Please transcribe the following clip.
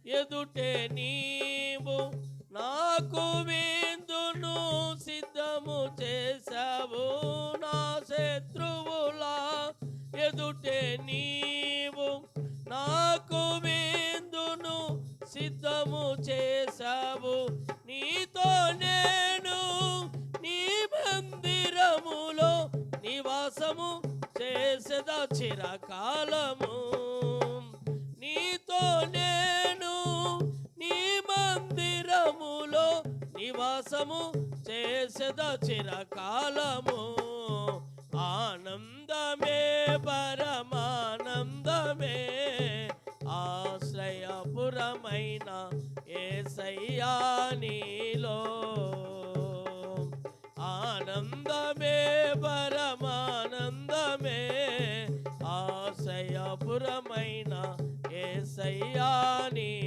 ఎదుటే నీవు నాకు విందును సిద్ధము చేశావు. నా శత్రువుల ఎదుటే నీవు నాకు విందును సిద్ధము చేశావు. నీతో నేను నీ మందిరములో నివాసము చేసేదా చిరకాలము. నీతో నేను నీ మందిరములో నివాసము చేసేదా చిరకాలము. ఆనందమే పరమానందమే ఆశ్రయపురమైన యేసయ్యా నీలో. ఆనందమే పరమానందమే ఆశ్రయపురమైన యేసయ్యా నీలో.